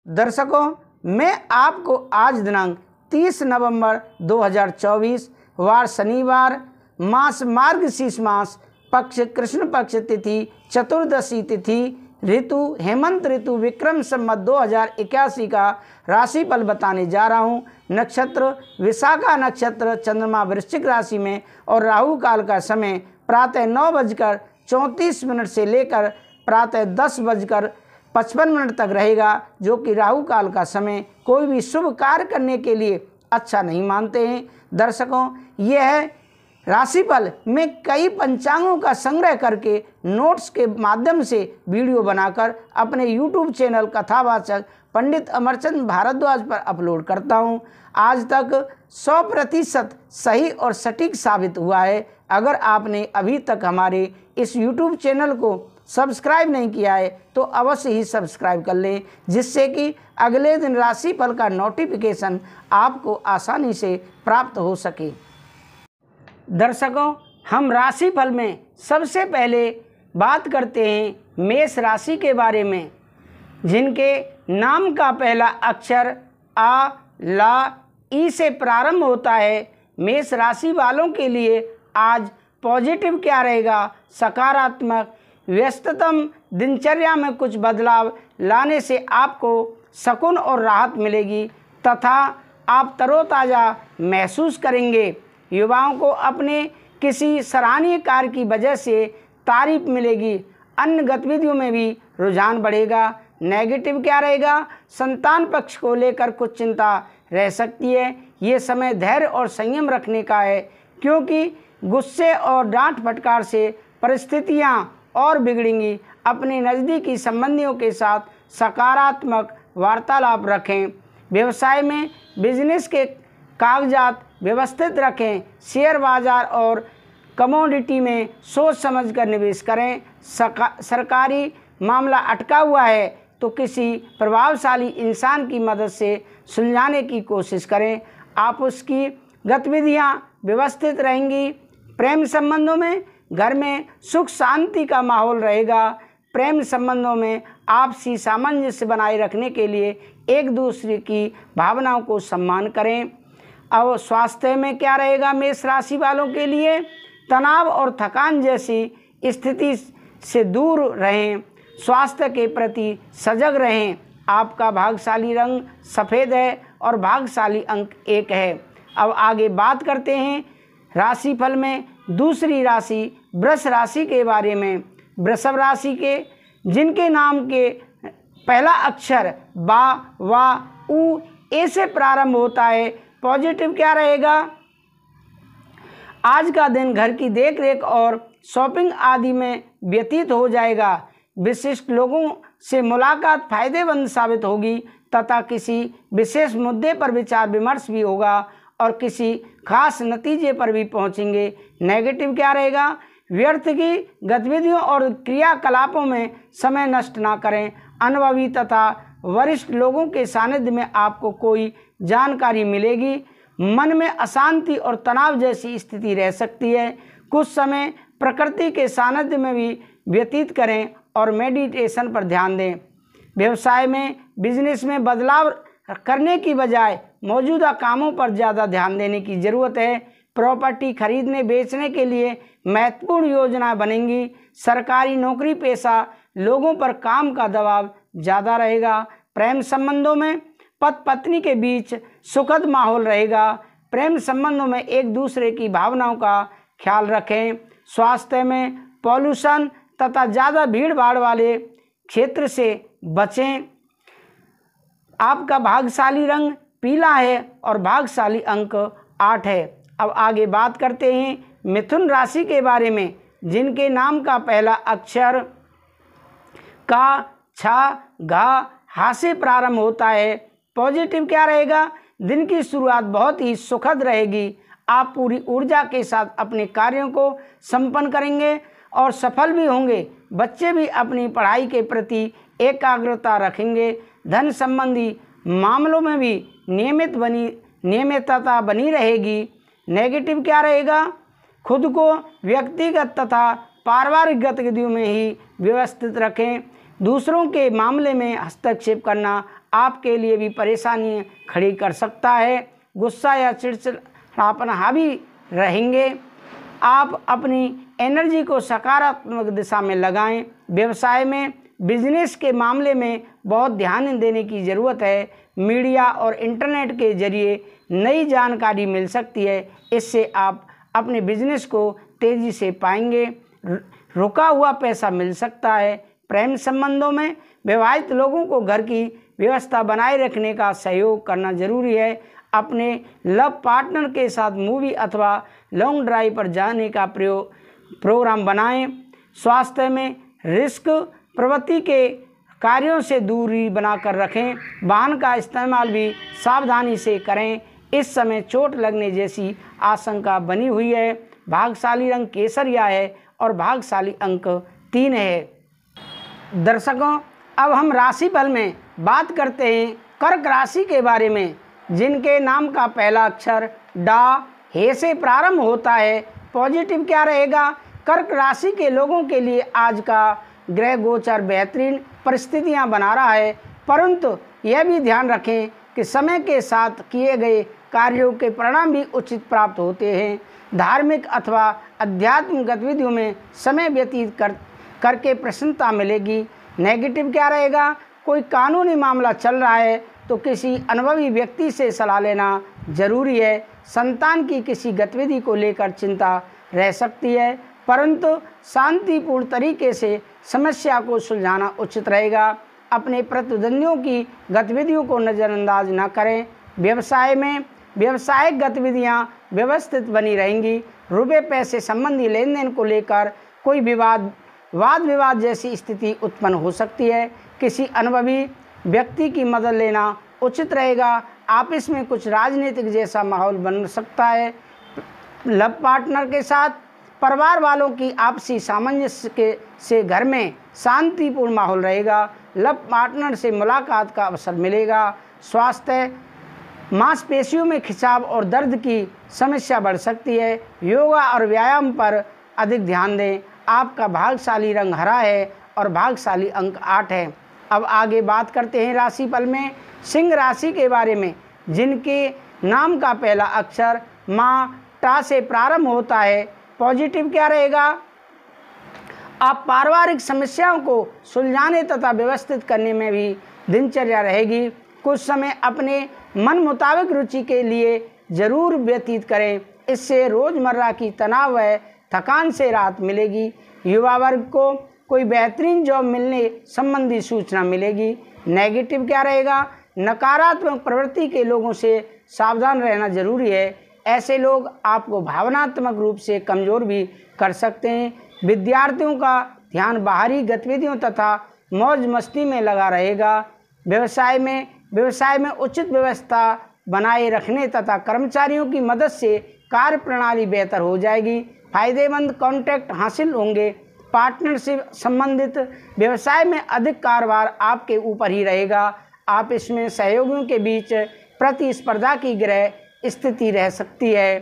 दर्शकों, मैं आपको आज दिनांक 30 नवंबर 2024 वार शनिवार, मास मार्गशीर्ष मास, पक्ष कृष्ण पक्ष, तिथि चतुर्दशी तिथि, ऋतु हेमंत ऋतु, विक्रम संवत 2081 का राशिफल बताने जा रहा हूं। नक्षत्र विशाखा नक्षत्र, चंद्रमा वृश्चिक राशि में और राहु काल का समय प्रातः 9:34 से लेकर प्रातः 10:55 तक रहेगा, जो कि राहु काल का समय कोई भी शुभ कार्य करने के लिए अच्छा नहीं मानते हैं। दर्शकों, यह राशिफल मैं कई पंचांगों का संग्रह करके नोट्स के माध्यम से वीडियो बनाकर अपने YouTube चैनल कथावाचक पंडित अमरचंद भारद्वाज पर अपलोड करता हूं। आज तक 100% सही और सटीक साबित हुआ है। अगर आपने अभी तक हमारे इस YouTube चैनल को सब्सक्राइब नहीं किया है तो अवश्य ही सब्सक्राइब कर लें, जिससे कि अगले दिन राशिफल का नोटिफिकेशन आपको आसानी से प्राप्त हो सके। दर्शकों, हम राशिफल में सबसे पहले बात करते हैं मेष राशि के बारे में, जिनके नाम का पहला अक्षर आ, ला, ई से प्रारंभ होता है। मेष राशि वालों के लिए आज पॉजिटिव क्या रहेगा? सकारात्मक। व्यस्ततम दिनचर्या में कुछ बदलाव लाने से आपको सुकून और राहत मिलेगी तथा आप तरोताज़ा महसूस करेंगे। युवाओं को अपने किसी सराहनीय कार्य की वजह से तारीफ मिलेगी। अन्य गतिविधियों में भी रुझान बढ़ेगा। नेगेटिव क्या रहेगा? संतान पक्ष को लेकर कुछ चिंता रह सकती है। ये समय धैर्य और संयम रखने का है, क्योंकि गुस्से और डांट फटकार से परिस्थितियां और बिगड़ेंगी। अपने नज़दीकी संबंधियों के साथ सकारात्मक वार्तालाप रखें। व्यवसाय में बिजनेस के कागजात व्यवस्थित रखें। शेयर बाजार और कमोडिटी में सोच समझकर निवेश करें। सरकारी मामला अटका हुआ है तो किसी प्रभावशाली इंसान की मदद से सुलझाने की कोशिश करें। आप उसकी गतिविधियां व्यवस्थित रहेंगी। प्रेम संबंधों में घर में सुख शांति का माहौल रहेगा। प्रेम संबंधों में आपसी सामंजस्य बनाए रखने के लिए एक दूसरे की भावनाओं को सम्मान करें। अब स्वास्थ्य में क्या रहेगा? मेष राशि वालों के लिए तनाव और थकान जैसी स्थिति से दूर रहें। स्वास्थ्य के प्रति सजग रहें। आपका भाग्यशाली रंग सफ़ेद है और भाग्यशाली अंक 1 है। अब आगे बात करते हैं राशिफल में दूसरी राशि वृष राशि के बारे में। वृषभ राशि के जिनके नाम के पहला अक्षर बा, वा, उ, ए से प्रारंभ होता है। पॉजिटिव क्या रहेगा? आज का दिन घर की देखरेख और शॉपिंग आदि में व्यतीत हो जाएगा। विशिष्ट लोगों से मुलाकात फायदेमंद साबित होगी तथा किसी विशेष मुद्दे पर विचार विमर्श भी होगा और किसी खास नतीजे पर भी पहुंचेंगे। नेगेटिव क्या रहेगा? व्यर्थ की गतिविधियों और क्रियाकलापों में समय नष्ट ना करें। अनुभवी तथा वरिष्ठ लोगों के सानिध्य में आपको कोई जानकारी मिलेगी। मन में अशांति और तनाव जैसी स्थिति रह सकती है। कुछ समय प्रकृति के सानिध्य में भी व्यतीत करें और मेडिटेशन पर ध्यान दें। व्यवसाय में बिजनेस में बदलाव करने की बजाय मौजूदा कामों पर ज़्यादा ध्यान देने की ज़रूरत है। प्रॉपर्टी खरीदने बेचने के लिए महत्वपूर्ण योजनाएं बनेंगी। सरकारी नौकरी पेशा लोगों पर काम का दबाव ज़्यादा रहेगा। प्रेम संबंधों में पति पत्नी के बीच सुखद माहौल रहेगा। प्रेम संबंधों में एक दूसरे की भावनाओं का ख्याल रखें। स्वास्थ्य में पॉल्यूशन तथा ज़्यादा भीड़ भाड़ वाले क्षेत्र से बचें। आपका भाग्यशाली रंग पीला है और भाग्यशाली अंक 8 है। अब आगे बात करते हैं मिथुन राशि के बारे में, जिनके नाम का पहला अक्षर का, छा, घा, हा से प्रारंभ होता है। पॉजिटिव क्या रहेगा? दिन की शुरुआत बहुत ही सुखद रहेगी। आप पूरी ऊर्जा के साथ अपने कार्यों को संपन्न करेंगे और सफल भी होंगे। बच्चे भी अपनी पढ़ाई के प्रति एकाग्रता रखेंगे। धन संबंधी मामलों में भी नियमितता बनी रहेगी। नेगेटिव क्या रहेगा? खुद को व्यक्तिगत तथा पारिवारिक गतिविधियों में ही व्यवस्थित रखें। दूसरों के मामले में हस्तक्षेप करना आपके लिए भी परेशानी खड़ी कर सकता है। गुस्सा या चिड़चिड़ापन हावी रहेंगे। आप अपनी एनर्जी को सकारात्मक दिशा में लगाएं। व्यवसाय में बिजनेस के मामले में बहुत ध्यान देने की ज़रूरत है। मीडिया और इंटरनेट के जरिए नई जानकारी मिल सकती है, इससे आप अपने बिजनेस को तेज़ी से पाएंगे। रुका हुआ पैसा मिल सकता है। प्रेम संबंधों में विवाहित लोगों को घर की व्यवस्था बनाए रखने का सहयोग करना जरूरी है। अपने लव पार्टनर के साथ मूवी अथवा लॉन्ग ड्राइव पर जाने का प्रोग्राम बनाएं। स्वास्थ्य में रिस्क प्रवृत्ति के कार्यों से दूरी बनाकर रखें। वाहन का इस्तेमाल भी सावधानी से करें। इस समय चोट लगने जैसी आशंका बनी हुई है। भाग्यशाली रंग केसरिया है और भाग्यशाली अंक 3 है। दर्शकों, अब हम राशिफल में बात करते हैं कर्क राशि के बारे में, जिनके नाम का पहला अक्षर डा हे से प्रारंभ होता है। पॉजिटिव क्या रहेगा? कर्क राशि के लोगों के लिए आज का ग्रह गोचर बेहतरीन परिस्थितियां बना रहा है, परंतु यह भी ध्यान रखें कि समय के साथ किए गए कार्यों के परिणाम भी उचित प्राप्त होते हैं। धार्मिक अथवा आध्यात्मिक गतिविधियों में समय व्यतीत करके प्रसन्नता मिलेगी। नेगेटिव क्या रहेगा? कोई कानूनी मामला चल रहा है तो किसी अनुभवी व्यक्ति से सलाह लेना जरूरी है। संतान की किसी गतिविधि को लेकर चिंता रह सकती है, परंतु शांतिपूर्ण तरीके से समस्या को सुलझाना उचित रहेगा। अपने प्रतिद्वंदियों की गतिविधियों को नज़रअंदाज न करें। व्यवसाय में व्यावसायिक गतिविधियां व्यवस्थित बनी रहेंगी। रुपये पैसे संबंधी लेन देन को लेकर कोई वाद विवाद जैसी स्थिति उत्पन्न हो सकती है। किसी अनुभवी व्यक्ति की मदद लेना उचित रहेगा। आपस में कुछ राजनीतिक जैसा माहौल बन सकता है। लव पार्टनर के साथ परिवार वालों की आपसी सामंजस्य से घर में शांतिपूर्ण माहौल रहेगा। लव पार्टनर से मुलाकात का अवसर मिलेगा। स्वास्थ्य मांसपेशियों में खिंचाव और दर्द की समस्या बढ़ सकती है। योगा और व्यायाम पर अधिक ध्यान दें। आपका भाग्यशाली रंग हरा है और भाग्यशाली अंक 8 है। अब आगे बात करते हैं राशिफल में सिंह राशि के बारे में, जिनके नाम का पहला अक्षर माँ टा से प्रारंभ होता है। पॉजिटिव क्या रहेगा? आप पारिवारिक समस्याओं को सुलझाने तथा व्यवस्थित करने में भी दिनचर्या रहेगी। कुछ समय अपने मन मुताबिक रुचि के लिए जरूर व्यतीत करें, इससे रोज़मर्रा की तनाव व थकान से राहत मिलेगी। युवा वर्ग को कोई बेहतरीन जॉब मिलने संबंधी सूचना मिलेगी। नेगेटिव क्या रहेगा? नकारात्मक प्रवृत्ति के लोगों से सावधान रहना जरूरी है। ऐसे लोग आपको भावनात्मक रूप से कमज़ोर भी कर सकते हैं। विद्यार्थियों का ध्यान बाहरी गतिविधियों तथा मौज मस्ती में लगा रहेगा। व्यवसाय में उचित व्यवस्था बनाए रखने तथा कर्मचारियों की मदद से कार्य प्रणाली बेहतर हो जाएगी। फायदेमंद कॉन्ट्रैक्ट हासिल होंगे। पार्टनरशिप संबंधित व्यवसाय में अधिक कारोबार आपके ऊपर ही रहेगा। आप इसमें सहयोगियों के बीच प्रतिस्पर्धा की ग्रह स्थिति रह सकती है।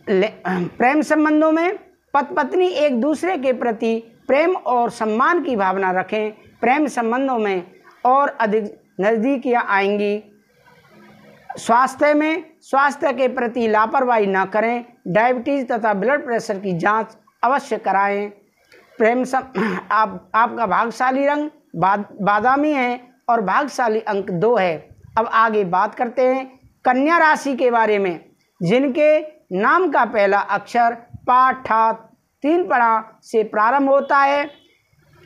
प्रेम संबंधों में पति पत्नी एक दूसरे के प्रति प्रेम और सम्मान की भावना रखें। प्रेम संबंधों में और अधिक नज़दीकियाँ आएंगी। स्वास्थ्य के प्रति लापरवाही न करें। डायबिटीज़ तथा ब्लड प्रेशर की जांच अवश्य कराएं। आपका भाग्यशाली रंग बादामी है और भाग्यशाली अंक 2 है। अब आगे बात करते हैं कन्या राशि के बारे में, जिनके नाम का पहला अक्षर पा ठा 3 पड़ा से प्रारंभ होता है।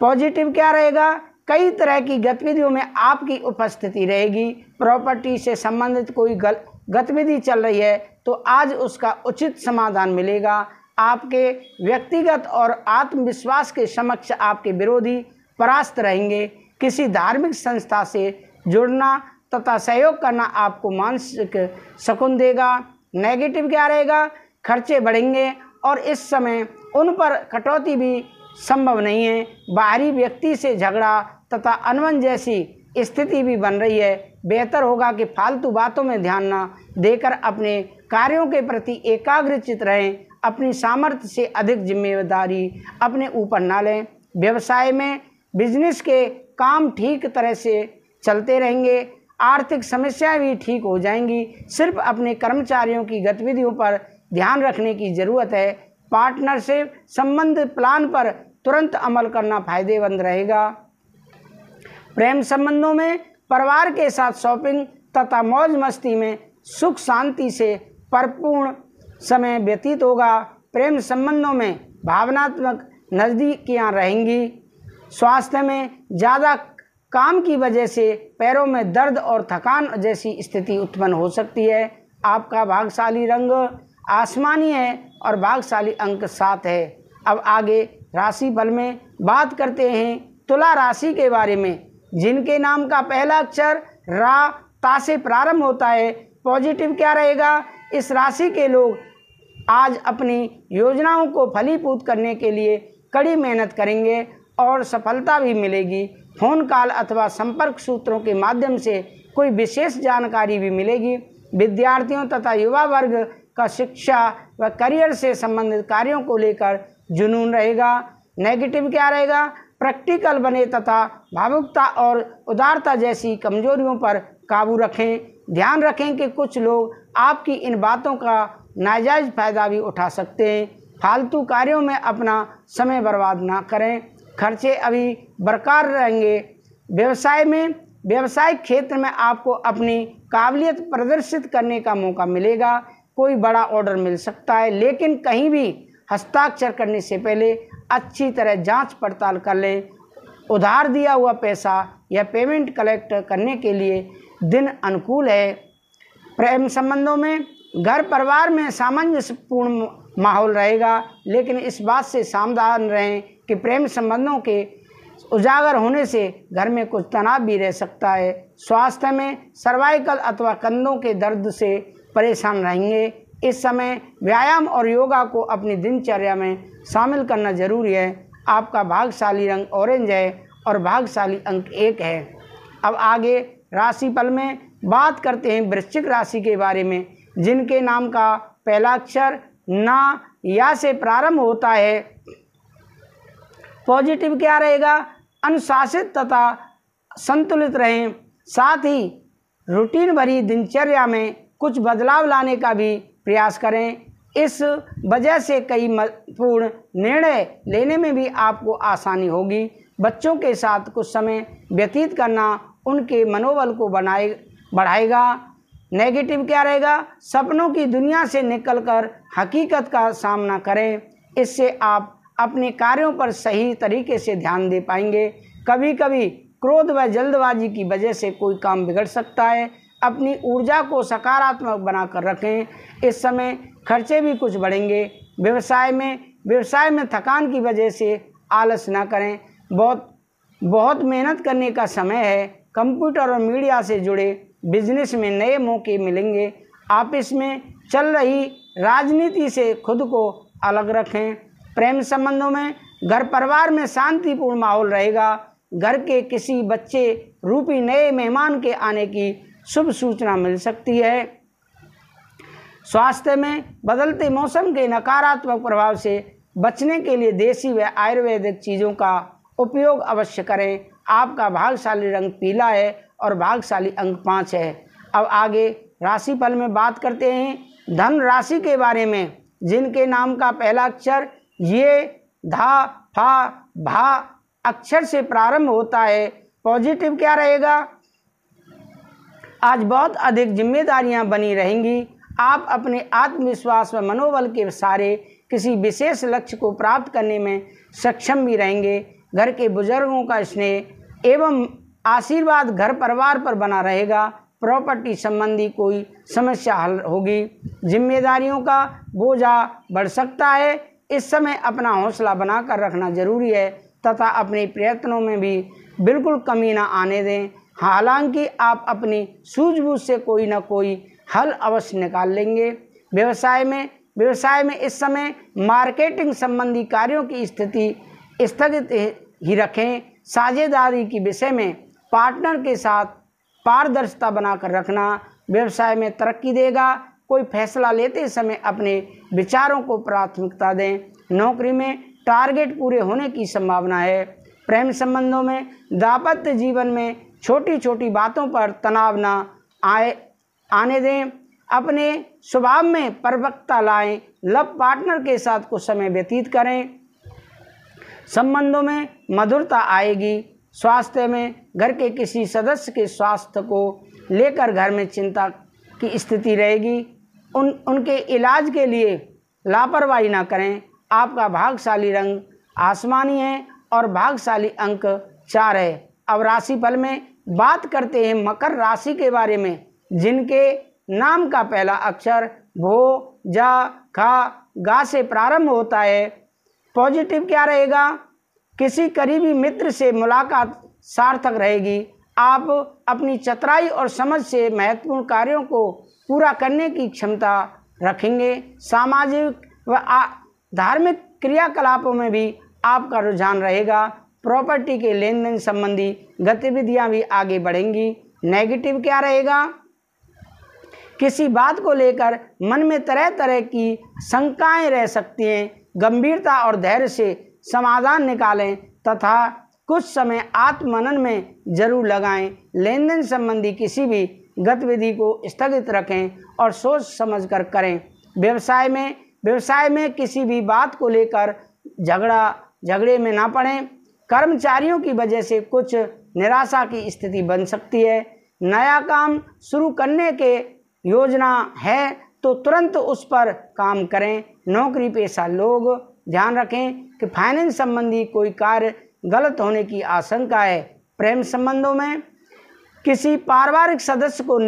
पॉजिटिव क्या रहेगा? कई तरह की गतिविधियों में आपकी उपस्थिति रहेगी। प्रॉपर्टी से संबंधित कोई गतिविधि चल रही है तो आज उसका उचित समाधान मिलेगा। आपके व्यक्तिगत और आत्मविश्वास के समक्ष आपके विरोधी परास्त रहेंगे। किसी धार्मिक संस्था से जुड़ना तथा सहयोग करना आपको मानसिक सुकून देगा। नेगेटिव क्या रहेगा? खर्चे बढ़ेंगे और इस समय उन पर कटौती भी संभव नहीं है। बाहरी व्यक्ति से झगड़ा तथा अनबन जैसी स्थिति भी बन रही है। बेहतर होगा कि फालतू बातों में ध्यान न देकर अपने कार्यों के प्रति एकाग्रचित रहें। अपनी सामर्थ्य से अधिक जिम्मेदारी अपने ऊपर न लें। व्यवसाय में बिजनेस के काम ठीक तरह से चलते रहेंगे। आर्थिक समस्याएं भी ठीक हो जाएंगी। सिर्फ अपने कर्मचारियों की गतिविधियों पर ध्यान रखने की ज़रूरत है। पार्टनरशिप संबंध प्लान पर तुरंत अमल करना फायदेमंद रहेगा। प्रेम संबंधों में परिवार के साथ शॉपिंग तथा मौज मस्ती में सुख शांति से परिपूर्ण समय व्यतीत होगा। प्रेम संबंधों में भावनात्मक नज़दीकियां रहेंगी। स्वास्थ्य में ज़्यादा काम की वजह से पैरों में दर्द और थकान जैसी स्थिति उत्पन्न हो सकती है। आपका भाग्यशाली रंग आसमानी है और भाग्यशाली अंक 7 है। अब आगे राशिफल में बात करते हैं तुला राशि के बारे में, जिनके नाम का पहला अक्षर रा ता से प्रारंभ होता है। पॉजिटिव क्या रहेगा? इस राशि के लोग आज अपनी योजनाओं को फलीभूत करने के लिए कड़ी मेहनत करेंगे और सफलता भी मिलेगी। फोन कॉल अथवा संपर्क सूत्रों के माध्यम से कोई विशेष जानकारी भी मिलेगी। विद्यार्थियों तथा युवा वर्ग का शिक्षा व करियर से संबंधित कार्यों को लेकर जुनून रहेगा। नेगेटिव क्या रहेगा? प्रैक्टिकल बने तथा भावुकता और उदारता जैसी कमजोरियों पर काबू रखें। ध्यान रखें कि कुछ लोग आपकी इन बातों का नाजायज़ फायदा भी उठा सकते हैं। फालतू कार्यों में अपना समय बर्बाद ना करें। खर्चे अभी बरकरार रहेंगे। व्यवसायिक क्षेत्र में आपको अपनी काबिलियत प्रदर्शित करने का मौका मिलेगा। कोई बड़ा ऑर्डर मिल सकता है, लेकिन कहीं भी हस्ताक्षर करने से पहले अच्छी तरह जांच पड़ताल कर लें। उधार दिया हुआ पैसा या पेमेंट कलेक्ट करने के लिए दिन अनुकूल है। प्रेम संबंधों में घर परिवार में सामंजस्यपूर्ण माहौल रहेगा, लेकिन इस बात से सावधान रहें कि प्रेम संबंधों के उजागर होने से घर में कुछ तनाव भी रह सकता है। स्वास्थ्य में सर्वाइकल अथवा कंधों के दर्द से परेशान रहेंगे। इस समय व्यायाम और योगा को अपनी दिनचर्या में शामिल करना जरूरी है। आपका भाग्यशाली रंग ऑरेंज है और भाग्यशाली अंक 1 है। अब आगे राशिफल में बात करते हैं वृश्चिक राशि के बारे में, जिनके नाम का पहला अक्षर ना या से प्रारंभ होता है। पॉजिटिव क्या रहेगा? अनुशासित तथा संतुलित रहें। साथ ही रूटीन भरी दिनचर्या में कुछ बदलाव लाने का भी प्रयास करें। इस वजह से कई महत्वपूर्ण निर्णय लेने में भी आपको आसानी होगी। बच्चों के साथ कुछ समय व्यतीत करना उनके मनोबल को बढ़ाएगा। नेगेटिव क्या रहेगा? सपनों की दुनिया से निकलकर हकीकत का सामना करें। इससे आप अपने कार्यों पर सही तरीके से ध्यान दे पाएंगे। कभी कभी क्रोध व जल्दबाजी की वजह से कोई काम बिगड़ सकता है। अपनी ऊर्जा को सकारात्मक बनाकर रखें। इस समय खर्चे भी कुछ बढ़ेंगे। व्यवसाय में थकान की वजह से आलस ना करें। बहुत मेहनत करने का समय है। कंप्यूटर और मीडिया से जुड़े बिजनेस में नए मौके मिलेंगे। ऑफिस में चल रही राजनीति से खुद को अलग रखें। प्रेम संबंधों में घर परिवार में शांतिपूर्ण माहौल रहेगा। घर के किसी बच्चे रूपी नए मेहमान के आने की शुभ सूचना मिल सकती है। स्वास्थ्य में बदलते मौसम के नकारात्मक प्रभाव से बचने के लिए देसी व आयुर्वेदिक चीज़ों का उपयोग अवश्य करें। आपका भाग्यशाली रंग पीला है और भाग्यशाली अंक 5 है। अब आगे राशिफल में बात करते हैं धन राशि के बारे में, जिनके नाम का पहला अक्षर ये धा फा भा अक्षर से प्रारंभ होता है। पॉजिटिव क्या रहेगा? आज बहुत अधिक जिम्मेदारियां बनी रहेंगी। आप अपने आत्मविश्वास व मनोबल के सहारे किसी विशेष लक्ष्य को प्राप्त करने में सक्षम भी रहेंगे। घर के बुजुर्गों का स्नेह एवं आशीर्वाद घर परिवार पर बना रहेगा। प्रॉपर्टी संबंधी कोई समस्या हल होगी। जिम्मेदारियों का बोझा बढ़ सकता है। इस समय अपना हौसला बनाकर रखना जरूरी है तथा अपने प्रयत्नों में भी बिल्कुल कमी ना आने दें। हालांकि आप अपनी सूझबूझ से कोई ना कोई हल अवश्य निकाल लेंगे। व्यवसाय में इस समय मार्केटिंग संबंधी कार्यों की स्थिति स्थगित ही रखें। साझेदारी के विषय में पार्टनर के साथ पारदर्शिता बनाकर रखना व्यवसाय में तरक्की देगा। कोई फैसला लेते समय अपने विचारों को प्राथमिकता दें। नौकरी में टारगेट पूरे होने की संभावना है। प्रेम संबंधों में दाम्पत्य जीवन में छोटी छोटी बातों पर तनाव ना आने दें। अपने स्वभाव में परिपक्वता लाएं। लव पार्टनर के साथ कुछ समय व्यतीत करें। संबंधों में मधुरता आएगी। स्वास्थ्य में घर के किसी सदस्य के स्वास्थ्य को लेकर घर में चिंता की स्थिति रहेगी। उनके इलाज के लिए लापरवाही ना करें। आपका भाग्यशाली रंग आसमानी है और भाग्यशाली अंक 4 है। अब राशिफल में बात करते हैं मकर राशि के बारे में, जिनके नाम का पहला अक्षर भो, जा, खा, गा से प्रारंभ होता है। पॉजिटिव क्या रहेगा? किसी करीबी मित्र से मुलाकात सार्थक रहेगी। आप अपनी चतुराई और समझ से महत्वपूर्ण कार्यों को पूरा करने की क्षमता रखेंगे। सामाजिक व धार्मिक क्रियाकलापों में भी आपका रुझान रहेगा। प्रॉपर्टी के लेन देन संबंधी गतिविधियां भी आगे बढ़ेंगी। नेगेटिव क्या रहेगा? किसी बात को लेकर मन में तरह तरह की शंकाएं रह सकती हैं। गंभीरता और धैर्य से समाधान निकालें तथा कुछ समय आत्ममनन में जरूर लगाएं। लेन देन संबंधी किसी भी गतिविधि को स्थगित रखें और सोच समझकर करें। व्यवसाय में किसी भी बात को लेकर झगड़े में ना पड़ें। कर्मचारियों की वजह से कुछ निराशा की स्थिति बन सकती है। नया काम शुरू करने के योजना है तो तुरंत उस पर काम करें। नौकरी पेशा लोग ध्यान रखें कि फाइनेंस संबंधी कोई कार्य गलत होने की आशंका है। प्रेम संबंधों में किसी पारिवारिक सदस्य को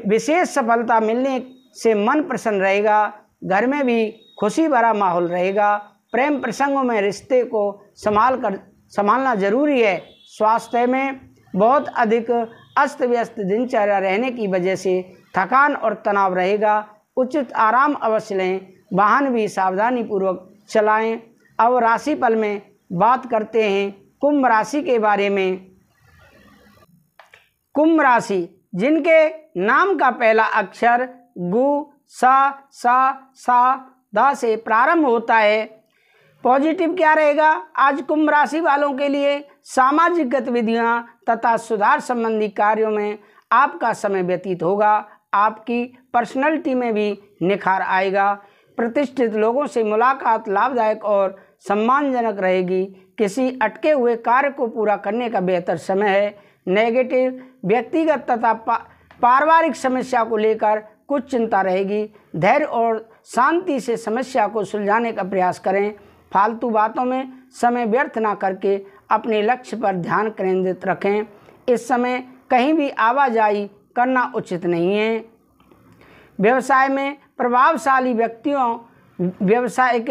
विशेष सफलता मिलने से मन प्रसन्न रहेगा। घर में भी खुशी भरा माहौल रहेगा। प्रेम प्रसंगों में रिश्ते को संभालना जरूरी है। स्वास्थ्य में बहुत अधिक अस्त व्यस्त दिनचर्या रहने की वजह से थकान और तनाव रहेगा। उचित आराम अवश्य लें। वाहन भी सावधानी पूर्वक चलाएं। अब राशिफल में बात करते हैं कुंभ राशि के बारे में। कुंभ राशि, जिनके नाम का पहला अक्षर गु, सा, दा से प्रारंभ होता है। पॉजिटिव क्या रहेगा? आज कुंभ राशि वालों के लिए सामाजिक गतिविधियां तथा सुधार संबंधी कार्यों में आपका समय व्यतीत होगा। आपकी पर्सनैलिटी में भी निखार आएगा। प्रतिष्ठित लोगों से मुलाकात लाभदायक और सम्मानजनक रहेगी। किसी अटके हुए कार्य को पूरा करने का बेहतर समय है। नेगेटिव, व्यक्तिगत तथा पारिवारिक समस्या को लेकर कुछ चिंता रहेगी। धैर्य और शांति से समस्या को सुलझाने का प्रयास करें। फालतू बातों में समय व्यर्थ ना करके अपने लक्ष्य पर ध्यान केंद्रित रखें। इस समय कहीं भी आवाजाही करना उचित नहीं है। व्यवसाय में प्रभावशाली व्यावसायिक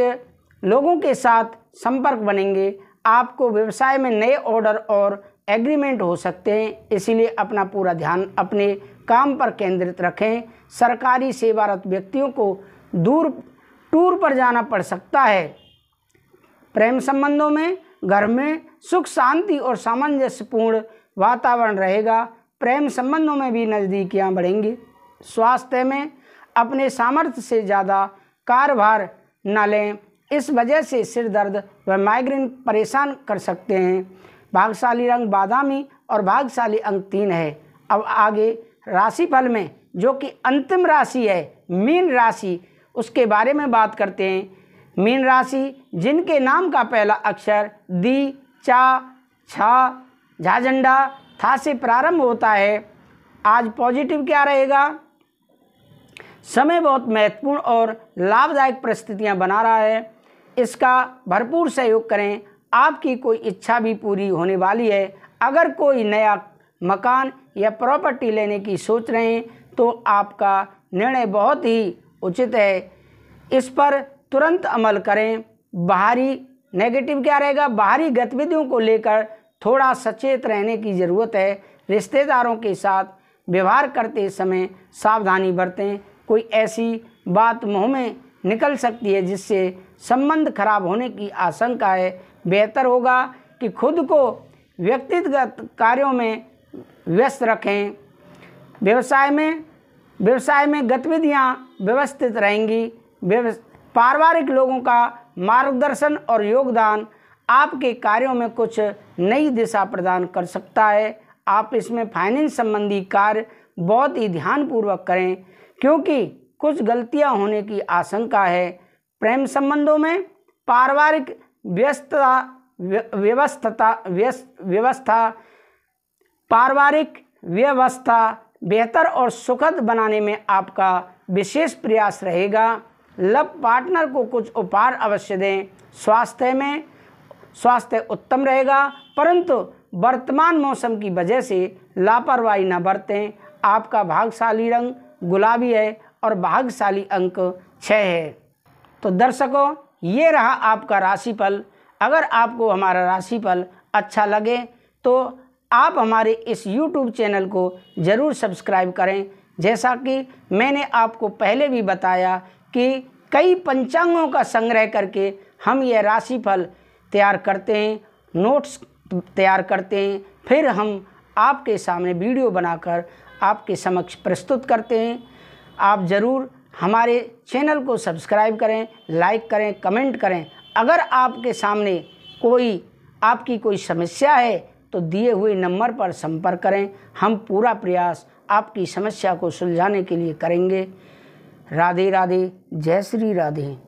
लोगों के साथ संपर्क बनेंगे। आपको व्यवसाय में नए ऑर्डर और एग्रीमेंट हो सकते हैं, इसलिए अपना पूरा ध्यान अपने काम पर केंद्रित रखें। सरकारी सेवारत व्यक्तियों को टूर पर जाना पड़ सकता है। प्रेम संबंधों में घर में सुख शांति और सामंजस्यपूर्ण वातावरण रहेगा। प्रेम संबंधों में भी नज़दीकियां बढ़ेंगी। स्वास्थ्य में अपने सामर्थ्य से ज़्यादा कार्यभार न लें, इस वजह से सिर दर्द व माइग्रेन परेशान कर सकते हैं। भाग्यशाली रंग बादामी और भाग्यशाली अंक 3 है। अब आगे राशिफल में जो कि अंतिम राशि है मीन राशि, उसके बारे में बात करते हैं। मीन राशि, जिनके नाम का पहला अक्षर दी, चा, छा, झाझंडा, था से प्रारंभ होता है। आज पॉजिटिव क्या रहेगा? समय बहुत महत्वपूर्ण और लाभदायक परिस्थितियां बना रहा है। इसका भरपूर सहयोग करें। आपकी कोई इच्छा भी पूरी होने वाली है। अगर कोई नया मकान या प्रॉपर्टी लेने की सोच रहे हैं तो आपका निर्णय बहुत ही उचित है। इस पर तुरंत अमल करें। बाहरी नेगेटिव क्या रहेगा? बाहरी गतिविधियों को लेकर थोड़ा सचेत रहने की ज़रूरत है। रिश्तेदारों के साथ व्यवहार करते समय सावधानी बरतें। कोई ऐसी बात मुंह में निकल सकती है जिससे संबंध खराब होने की आशंका है। बेहतर होगा कि खुद को व्यक्तिगत कार्यों में व्यस्त रखें। व्यवसाय में गतिविधियां व्यवस्थित रहेंगी। पारिवारिक लोगों का मार्गदर्शन और योगदान आपके कार्यों में कुछ नई दिशा प्रदान कर सकता है। आप इसमें फाइनेंस संबंधी कार्य बहुत ही ध्यानपूर्वक करें, क्योंकि कुछ गलतियां होने की आशंका है। प्रेम संबंधों में पारिवारिक पारिवारिक व्यवस्था बेहतर और सुखद बनाने में आपका विशेष प्रयास रहेगा। लव पार्टनर को कुछ उपहार अवश्य दें। स्वास्थ्य उत्तम रहेगा, परंतु वर्तमान मौसम की वजह से लापरवाही न बरतें। आपका भाग्यशाली रंग गुलाबी है और भाग्यशाली अंक 6 है। तो दर्शकों, ये रहा आपका राशिफल। अगर आपको हमारा राशिफल अच्छा लगे तो आप हमारे इस YouTube चैनल को ज़रूर सब्सक्राइब करें। जैसा कि मैंने आपको पहले भी बताया कि कई पंचांगों का संग्रह करके हम यह राशिफल तैयार करते हैं, नोट्स तैयार करते हैं, फिर हम आपके सामने वीडियो बनाकर आपके समक्ष प्रस्तुत करते हैं। आप ज़रूर हमारे चैनल को सब्सक्राइब करें, लाइक करें, कमेंट करें। अगर आपके सामने आपकी कोई समस्या है तो दिए हुए नंबर पर संपर्क करें। हम पूरा प्रयास आपकी समस्या को सुलझाने के लिए करेंगे। राधे राधे, जय श्री राधे।